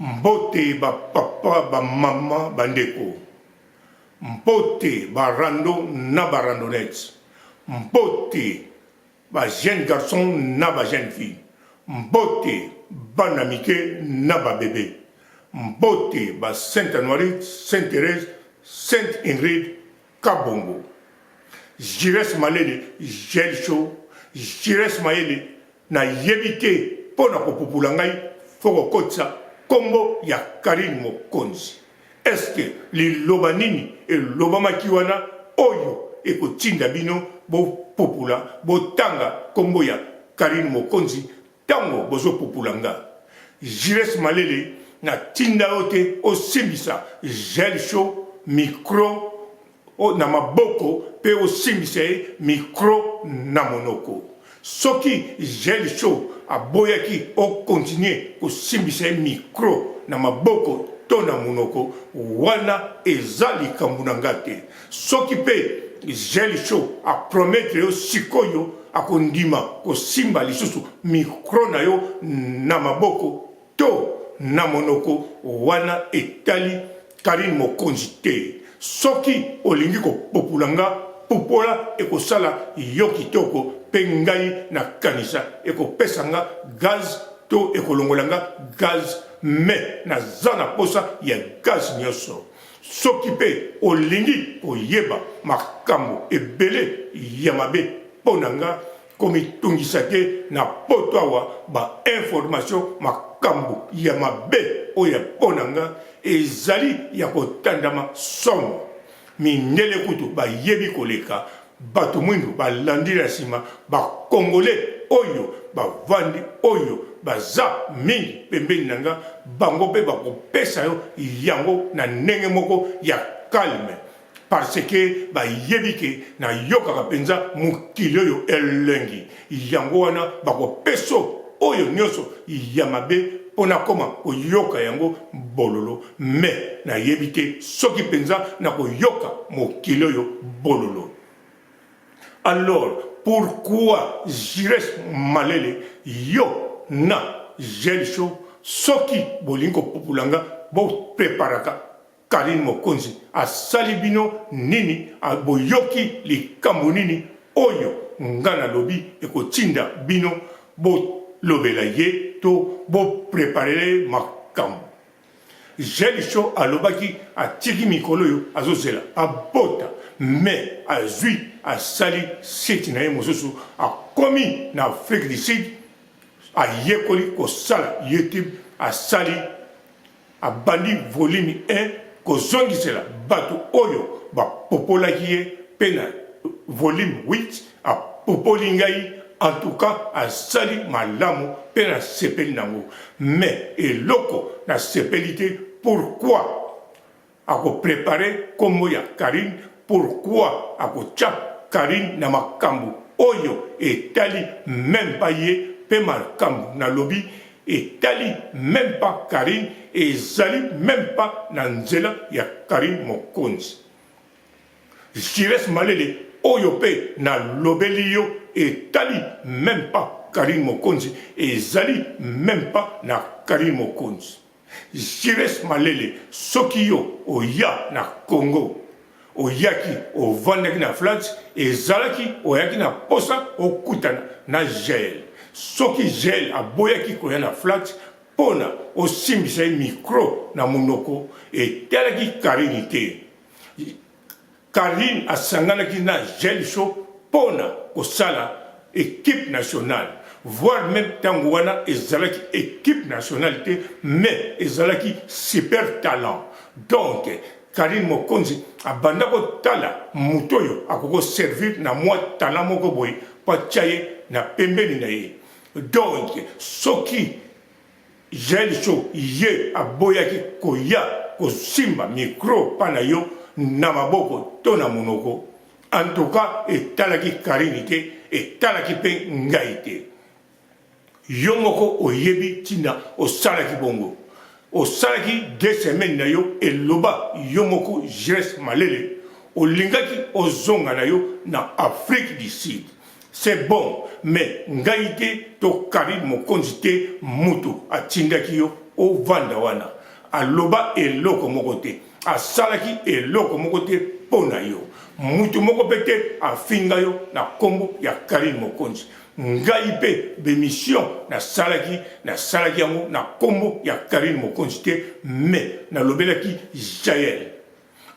Mbote ba papa ba mama bandeko. Mbote ba rando na ba randonnette. Mbote ba jeune garçon na ba jeune fille. Mbote ba namike na ba bébé. Mbote ba Sainte Anoïde, Sainte Thérèse, Sainte Ingrid, Kabongo. Jires malele gel chaud. Jires maele na yebite pona kopupulangai foko kotsa kombo ya Karine Mokonzi. Est-ce que li loba nini e loba makiwana oyo ekotinda bino bo popula bo tanga kombo ya Karine Mokonzi tango bozo populanga. Jires malele na tinda ote osimbisa gel chaud micro na maboko pe osimbisa micro na monoko. Soki gel chaud aboyaki o continue osimbisa micro na maboko to na monoko wana ezali kambunanga te. Soki pe gel chaud a promettre yo sikoyo akondima kosimba lisusu micro na yo na maboko to na monoko wana etali Karine Mokonzi te. Soki olingi ko populanga popola ekosala yo kitoko pe ngai na kanisa ekopesanga gaz to ekolongolanga gaz me na zana posa ya gaz nyoso. Soki pe olingi koyeba makambo ebele ya mabe ponanga komitungisa te na poto awa ba information makambo ya mabe oya ponanga ezali ya kotandama somo. Mindele kutu ba yebi koleka bato mwindu balandi na sima ba kongole oyo ba vandi oyo baza mingi pembeni nanga bango pe bakopesa yo yango na ndenge moko ya calme parce que ba yebi ke na yokaka penza mokili oyo elengi yango wana bakopeso oyo nyonso ya mabe pona koma koyoka yango bololo me na yebite soki penza na koyoka mokili oyo bololo. Alors pourquoi Jires malele yo na gel chaud soki bolingo populanga bo preparaka Karine Mokonzi asali bino nini aboyoki likambo nini oyo ngana lobi ekotinda bino bo lobela ye to bo préparer makambo. Gel chaud alobaki atiki mikolo yo azozela abota mais azui asali seti na ye mosusu akomi na Afrique du Sud ayekoli kosala YouTube asali abandi volume 1 kozongisela bato oyo bapopolaki ye pe na volume 8 apopoli ngai. En tout cas, asali malamu pe na sepeli nango. Mais eloko na sepelité, pourquoi ako préparer kombo ya Karine, pourquoi ako tchap Karine na makambu oyo etali même pas ye pe makambu na lobi etali même pas Karine ezali même pas na nzela ya Karine Mokonzi. Jires malele oyo pe na lobeli yo etali même pas Karine Mokonzi ezali même pas na Karine Mokonzi. Jires malele soki yo oya na Congo oyaki ovandaki na France ezalaki oyaki na posa okutana na gel. Soki gel aboyaki koya na France pona osimbisa micro na monoko etalaki Karine te. Karine asanganaki na gel chaud pona kosala équipe nationale, voire même tango wana ezalaki équipe nationale te, mais ezalaki super talent. Donc Karine Mokonzi abanda kotala mutoyo akoko servir na mwa talent moko boy pa tchaye na pembeni na ye. Donc soki gel chaud ye aboyaki koya kosimba micro pana yo na maboko to na monoko. En tout cas, etalaki Karine te, etalaki pe ngai te. Yo moko oyebi tina osalaki bongo. Osalaki 2 semaines na yo eloba yo moko Jires malele olingaki ozonga na yo na Afrique du Sud. c'est bon, mais ngaite to Karim Mokonzi te mutu atindaki yo o vanda wana. Aloba eloko moko te, asalaki eloko moko te pona yo. Mutu moko pete afinga yo na kombo ya Karim Mokonzi. Ngai pe bemission na salaki yango na kombo ya Karim Mokonzi te, mais na lobelaki Jaël.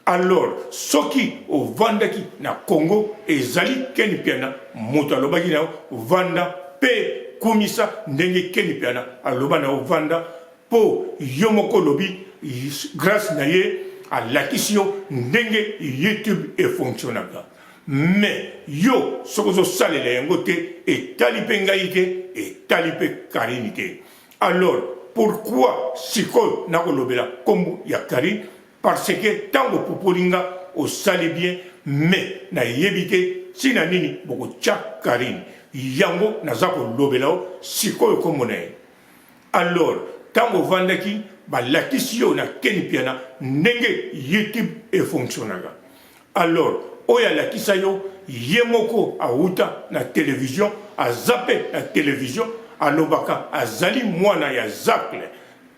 Alors, soki o vandaki na Congo ezali keni piana moto alobaki na vanda pe kumisa ndenge keni piana aloba na vanda po yomoko lobi grâce na ye alakisi yo ndenge YouTube e fonctionnaka. Mais yo sokozo salela yango te etali pe ngai te etali pe Karim te. Alors, pourquoi sikoyo nakolobela kombo ya Karim? Parce que tango popolinga au sali bien, mais na yebite tina nini boko tcha Karim yango nazako lobelao sikoyo komone. Alors tango vandaki ba lakisio na keni piana ndenge YouTube e fonctionnaga. Alors oya lakisa yo yemoko auta na télévision azape na télévision alobaka azali mwana ya Zakle.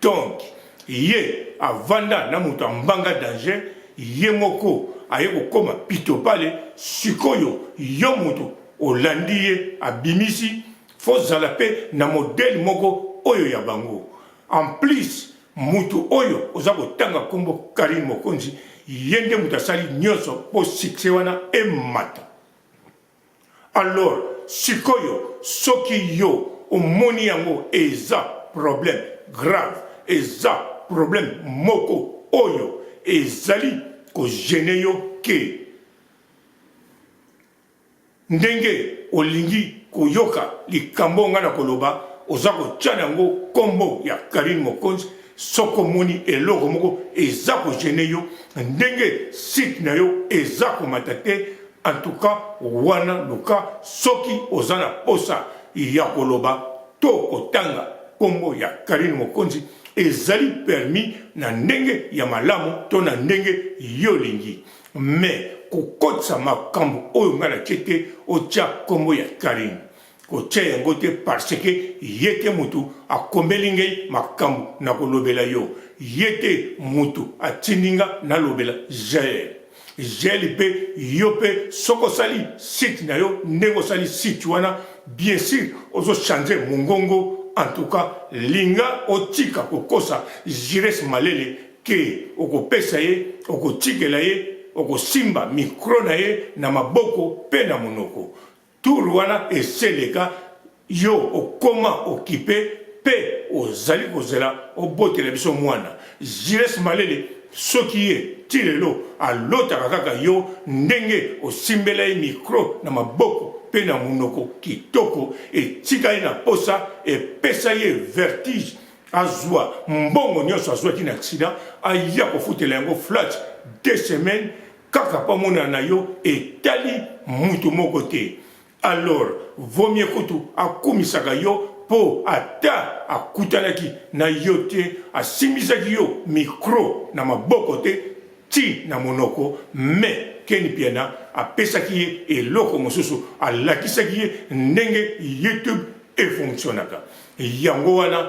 Donc ye avanda na mutu mbanga danger ye moko aye kokoma pito pale sikoyo yo mutu olandi ye abimisi fo zala pe na modèle moko oyo ya bango. En plus mutu oyo oza kotanga kombo Karim Mokonzi yende mutu asali nyonso po succès wana emata. Alors sikoyo soki yo omoni yango eza problème grave eza problème moko oyo ezali ko gêner yo ke ndenge olingi koyoka likambo nga na koloba oza kotia yango kombo ya Karim Mokonzi soko moni eloko moko eza ko gêner yo ndenge site na yo eza komata te. En tout cas wana luka soki oza na posa ya koloba to kotanga kombo ya Karim Mokonzi ezali permis na ndenge ya malamu to na ndenge yolingi. Mais kokotsa makambo oyo ngana chete ocha kombo ya Karim kocha yango te parce que yete mutu akombeli ngai makambo na kolobela yo yete mutu atindinga na lobela Jaël. Jaël pe yo pe soko sali site na yo ndenge sali site wana bien sûr ozo changer mongongo. En tout cas, linga otika kokosa jires malele ke okopesa ye, okotikela ye, okosimba mikro na ye na maboko pe na monoko. Tour wana eseleka yo okoma okipe pe ozali kozela obotela biso mwana. Jires malele soki ye tirelo alotaka kaka yo ndenge osimbela ye mikro na maboko pe na munoko kitoko etika ye na posa epesa ye vertige azwa mbongo nyonso azwaki na accident aya kofutela yango flat 2 semaines kaka pa mona na yo etali mutu moko te. Alors vaut mieux kutu akumisaka yo po ata akutanaki na yo te asimisaki yo mikro na maboko te ti na monoko mais keni piana apesaki ye eloko mosusu alakisaki ye ndenge YouTube e fonctionnaka. Yango wana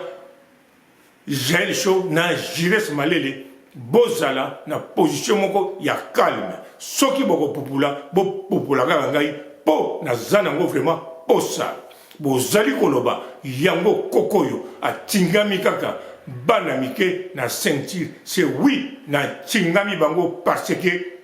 Jaël Show na Jires malele bozala na position moko ya calme soki boko popula kaka ngai po naza nango vraiment posa bozali koloba yango kokoyo atingami kaka bana mike na ceinture. C'est oui na tingami bango parce que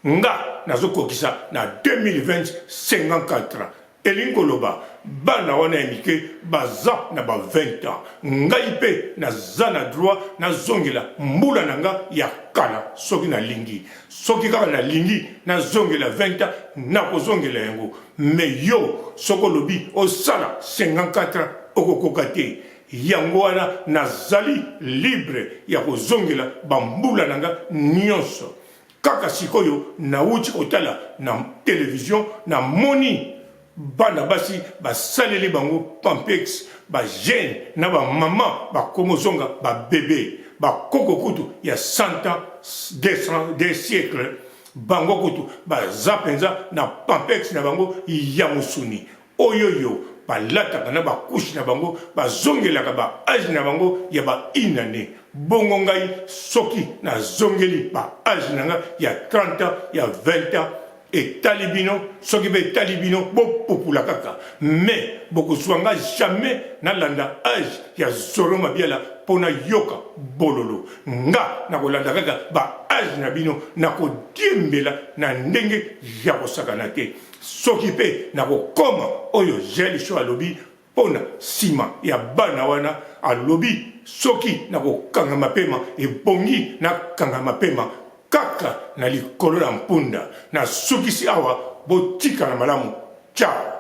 nga nazokokisa na 2020 54 ans elingoloba bana wana emike baza na ba 20 ans ngai pe naza na droit nazongela mbula nanga ya kala soki na lingi soki kaka na lingi nazongela 20 ans nakozongela yango. Mais yo soko lobi osala 54 ans okokoka te yango wana nazali libre ya kozongela bambula nanga nyonso. Kaka sikoyo na uchi kotala na télévision na moni bana basi basaleli bango pampex ba jeune na ba mama ba komozonga ba bébé ba koko kutu ya 100 ans des siècles bango kutu baza penza na pampex na bango ya musuni oyoyo balataka na bakushi na bango bazongelaka ba age na bango ya ba inane bongo ngai soki na zongeli ba age na nga ya 30 ans ya 20 ans etali bino soki be etali bino bopopula kaka mais bokozwa nga jamais nalanda age ya zoro mabiala pona yoka bololo nga nakolanda kaka ba age na bino nakodiembela na ndenge ya kosakana te soki pe nakokoma oyo jelisho alobi pona sima ya bana wana alobi soki nakokanga mapema ebongi nakanga mapema kaka na likolo na mpunda na sukisi awa botika na malamu ciao.